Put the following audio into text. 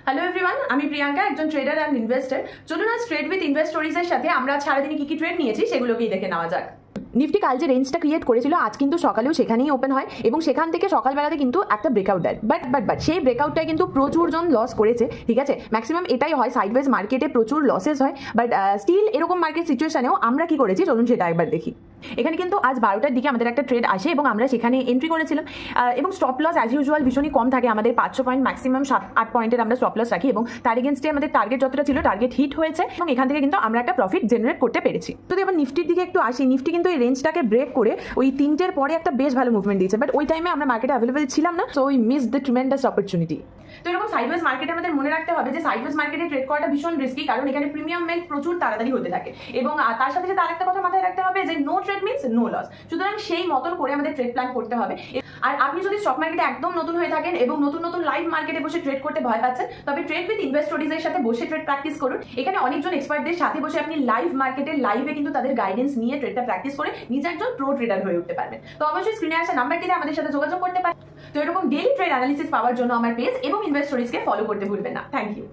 Hello everyone, আমি প্রিয়াঙ্কা, একজন tedder and investor. চলুন আজ ট্রেড উইথ ইনভেস্টরিজের সাথে আমরা সারাদিনে কি ট্রেড নিয়েছি সেগুলোকেই দেখে নেওয়া যাক। নিফটি কাল যে রেঞ্জটা ক্রিয়েট করেছিল আজ কিন্তু সকালেও সেখানেই ওপেন হয় এবং সেখান থেকে সকালবেলাতে কিন্তু একটা ব্রেকআউট দেয়। বাট সেই ব্রেকআউটটায় কিন্তু প্রচুর জন লস করেছে। ঠিক আছে, ম্যাক্সিমাম এটাই হয়, সাইডওয়েজ মার্কেটে প্রচুর লসেস হয়। বাট স্টিল এরকম মার্কেট সিচুয়েশনেও আমরা কি করেছি চলুন সেটা একবার দেখি। এখানে কিন্তু আজ 12টার দিকে আমাদের একটা ট্রেড আসে এবং আমরা সেখানে এন্ট্রি করেছিলাম এবং স্টপ লস অ্যাজ ইউজুয়াল ভীষণই কম থাকে আমাদের, 500 পয়েন্ট ম্যাক্সিমাম 7-8 পয়েন্টের আমরা স্টপ লস রাখি এবং তার এগেনস্টে আমাদের টার্গেট যতটা ছিল টার্গেট হিট হয়েছে এবং এখান থেকে কিন্তু আমরা একটা প্রফিট জেনারেট করতে পেরেছি। যদি আবার নিফটির দিকে একটু আসি, নিফটি কিন্তু এই রেঞ্জটাকে ব্রেক করে ওই 3টের পরে একটা বেশ ভালো মুভমেন্ট দিয়েছে, বাট ওই টাইমে আমরা মার্কেটে অ্যাভেলেবল ছিলাম না, so we miss the tremendous opportunity. তো এরকম সাইডওয়েজ মার্কেটে আমাদের মনে রাখতে হবে যে সাইডওয়েজ মার্কেটে ট্রেড করাটা ভীষণ রিস্কি, কারণ এখানে প্রিমিয়াম মেক প্রচুর তাড়াতাড়ি হতে থাকে এবং তার সাথে সাথে আরেকটা কথা মাথায় রাখতে হবে যে no trade means no loss. সুতরাং সেই মতন করে আমাদের ট্রেড প্ল্যান করতে হবে। আর আপনি যদি স্টক মার্কেটে একদম নতুন হয়ে থাকেন এবং নতুন নতুন লাইভ মার্কেটে বসে ট্রেড করতে ভয় পাচ্ছেন, তবে ট্রেড উইথ ইনভেস্টরিজের সাথে বসে ট্রেড প্র্যাকটিস করুন। এখানে অনেকজন এক্সপার্টদের সাথে বসে আপনি লাইভ মার্কেটে লাইভে কিন্তু তাদের গাইডেন্স নিয়ে ট্রেডটা প্র্যাকটিস করে নিজে একজন প্রো ট্রেডার হয়ে উঠতে পারবেন। তো অবশ্যই স্ক্রিনে আসা নাম্বারটিতে আমাদের সাথে যোগাযোগ করতে পারেন। তো এরকম ডেইলি ট্রেড অ্যানালিসিস পাওয়ার জন্য আমার পেজ এবং ইনভেস্টরিজকে ফলো করতে ভুলবেন না। Thank you.